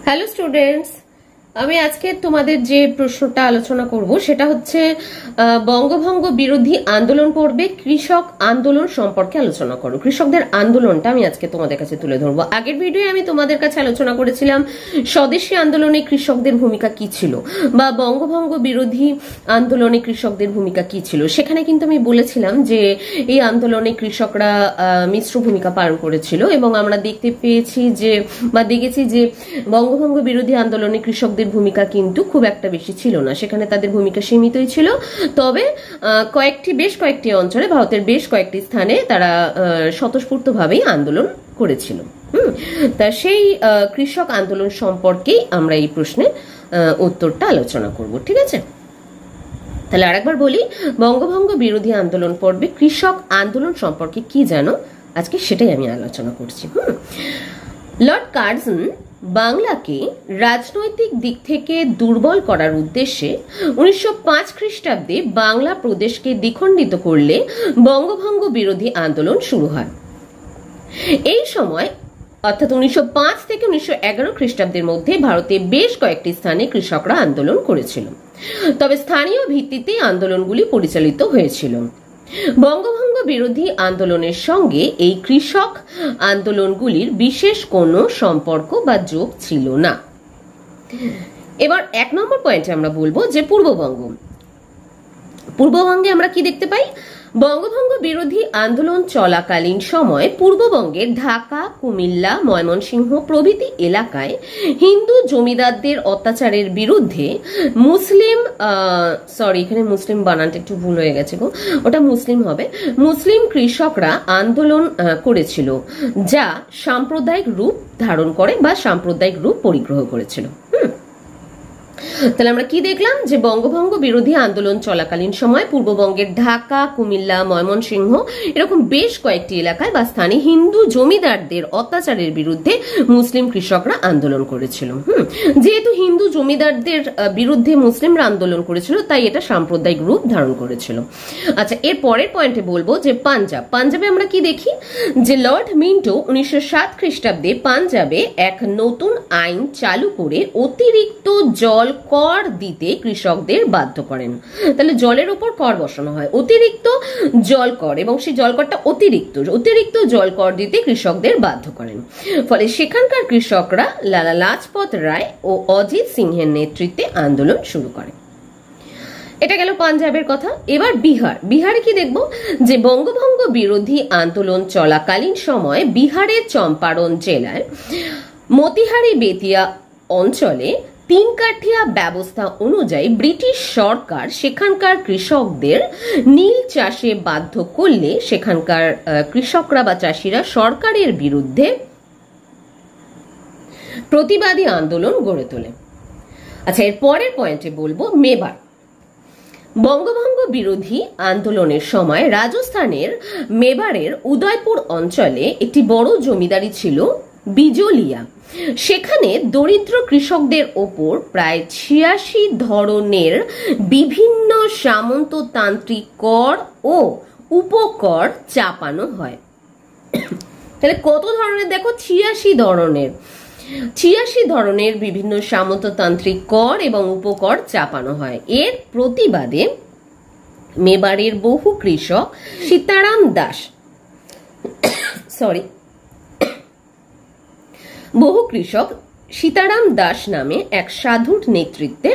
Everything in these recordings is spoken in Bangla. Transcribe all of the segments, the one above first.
হ্যালো স্টুডেন্টস, আমি আজকে তোমাদের যে প্রশ্নটা আলোচনা করব সেটা হচ্ছে বঙ্গভঙ্গ বিরোধী আন্দোলন পর্বে কৃষক আন্দোলন সম্পর্কে আলোচনা করো। কৃষকদের আন্দোলনটা আমি আজকে তোমাদের কাছে তুলে ধরবো। আগের ভিডিওে আমি তোমাদের কাছে আলোচনা করেছিলাম স্বদেশী আন্দোলনে কৃষকদের ভূমিকা কি ছিল বা বঙ্গভঙ্গ বিরোধী আন্দোলনে কৃষকদের ভূমিকা কি ছিল। সেখানে কিন্তু আমি বলেছিলাম যে এই আন্দোলনে কৃষকরা মিশ্র ভূমিকা পালন করেছিল এবং আমরা দেখতে পেয়েছি যে বা দেখেছি যে বঙ্গভঙ্গ বিরোধী আন্দোলনে কৃষকদের ভূমিকা কিন্তু খুব একটা বেশি ছিল না, সেখানে তাদের ভূমিকা সীমিতই ছিল। তবে বেশ কয়েকটি অঞ্চলে ভারতের বেশ কয়েকটি স্থানে তারা স্বতঃস্ফূর্তভাবেই আন্দোলন করেছিল। তা সেই কৃষক আন্দোলন সম্পর্কেই আমরা এই প্রশ্নে উত্তরটা আলোচনা করব, ঠিক আছে? তাহলে আরেকবার বলি, বঙ্গভঙ্গ বিরোধী আন্দোলন পর্বে কৃষক আন্দোলন সম্পর্কে কি জানো, আজকে সেটাই আমি আলোচনা করছি। লর্ড কার্জন বাংলাকে রাজনৈতিক দিক থেকে দুর্বল করার উদ্দেশ্যে 1905 খ্রিস্টাব্দে বাংলা প্রদেশকে দ্বিখণ্ডিত করলে বঙ্গভঙ্গ বিরোধী আন্দোলন শুরু হয়। এই সময় অর্থাৎ 1905 থেকে 1911 খ্রিস্টাব্দের মধ্যে ভারতে বেশ কয়েকটি স্থানে কৃষকরা আন্দোলন করেছিল, তবে স্থানীয় ভিত্তিতে আন্দোলনগুলি পরিচালিত হয়েছিল। বঙ্গভঙ্গ বিরোধী আন্দোলনের সঙ্গে এই কৃষক আন্দোলনগুলির বিশেষ কোনো সম্পর্ক বা যোগ ছিল না। এবার 1 নম্বর পয়েন্টে আমরা বলবো যে পূর্ববঙ্গে আমরা কি দেখতে পাই? বঙ্গভঙ্গ বিরোধী আন্দোলন চলাকালীন সময় পূর্ববঙ্গের ঢাকা, কুমিল্লা, ময়মনসিংহ প্রভৃতি এলাকায় হিন্দু জমিদারদের অত্যাচারের বিরুদ্ধে এখানে মুসলিম বানানটা একটু ভুল হয়ে গেছে গো, ওটা মুসলিম হবে, মুসলিম কৃষকরা আন্দোলন করেছিল, যা সাম্প্রদায়িক রূপ ধারণ করে বা সাম্প্রদায়িক রূপ পরিগ্রহ করেছিল। তাহলে আমরা কি দেখলাম যে বঙ্গভঙ্গ বিরোধী আন্দোলন চলাকালীন সময় পূর্ববঙ্গের ঢাকা, কুমিল্লা, ময়মনসিংহ এরকম বেশ কয়েকটি এলাকায় বা স্থানে হিন্দু জমিদারদের অত্যাচারের বিরুদ্ধে মুসলিম কৃষকরা আন্দোলন করেছিল। যেহেতু হিন্দু জমিদারদের বিরুদ্ধে মুসলিমরা আন্দোলন করেছিল, তাই এটা সাম্প্রদায়িক রূপ ধারণ করেছিল। আচ্ছা, এর পরের পয়েন্টে বলবো যে পাঞ্জাবে আমরা কি দেখি যে লর্ড মিন্টো 1907 খ্রিস্টাব্দে পাঞ্জাবে এক নতুন আইন চালু করে অতিরিক্ত জল কর দিতে কৃষকদের বাধ্য করেন। তাহলে জলের উপর কর বসানো হয়, অতিরিক্ত জল কর, এবং সেই জল করটা অতিরিক্ত জল কর দিতে কৃষকদের বাধ্য করেন। ফলে সেখানকার কৃষকরা লালা লাজপত রায় ও অজিত সিংহের নেতৃত্বে আন্দোলন শুরু করে। এটা গেল পাঞ্জাবের কথা। এবার বিহারে কি দেখব যে বঙ্গভঙ্গ বিরোধী আন্দোলন চলাকালীন সময় বিহারের চম্পারণ জেলায় মতিহারি বেতিয়া অঞ্চলে 3 কাঠিয়া ব্যবস্থা অনুযায়ী ব্রিটিশ সরকার সেখানকার কৃষকদের নীল চাষে বাধ্য করলে সেখানকার কৃষকরা বা চাষিরা সরকারের বিরুদ্ধে প্রতিবাদী আন্দোলন গড়ে তোলে। আচ্ছা, এর পরের পয়েন্টে বলবো মেবার। বঙ্গভঙ্গ বিরোধী আন্দোলনের সময় রাজস্থানের মেবারের উদয়পুর অঞ্চলে একটি বড় জমিদারি ছিল বিজলিয়া। সেখানে দরিদ্র কৃষকদের ওপর প্রায় 86 ধরনের বিভিন্ন সামন্ততান্ত্রিক কর ও উপকর চাপানো হয়। তাহলে কত ধরনের দেখো, 86 ধরনের বিভিন্ন সামন্ততান্ত্রিক কর এবং উপকর চাপানো হয়। এর প্রতিবাদে মেবারের বহু কৃষক সীতারাম দাস নামে এক সাধুর নেতৃত্বে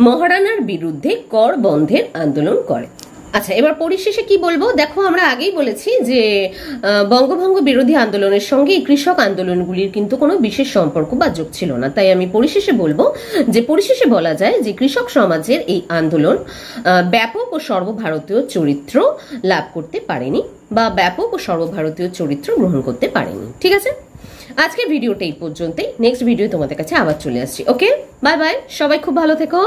মহারানার বিরুদ্ধে কর বন্ধের আন্দোলন করে। আচ্ছা, এবার পরিশেষে কি বলবো, দেখো আমরা আগেই বলেছি যে বঙ্গভঙ্গ বিরোধী আন্দোলনের সঙ্গে এই কৃষক আন্দোলনগুলির কিন্তু কোনো বিশেষ সম্পর্ক বা যোগ ছিল না। তাই আমি পরিশেষে বলা যায় যে কৃষক সমাজের এই আন্দোলন ব্যাপক ও সর্বভারতীয় চরিত্র লাভ করতে পারেনি বা ব্যাপক ও সর্বভারতীয় চরিত্র গ্রহণ করতে পারেনি। ঠিক আছে, আজকের ভিডিওটা এই পর্যন্তই। নেক্সট ভিডিও তোমাদের কাছে আবার চলে আসছি। ওকে, বাই বাই, সবাই খুব ভালো থেকো।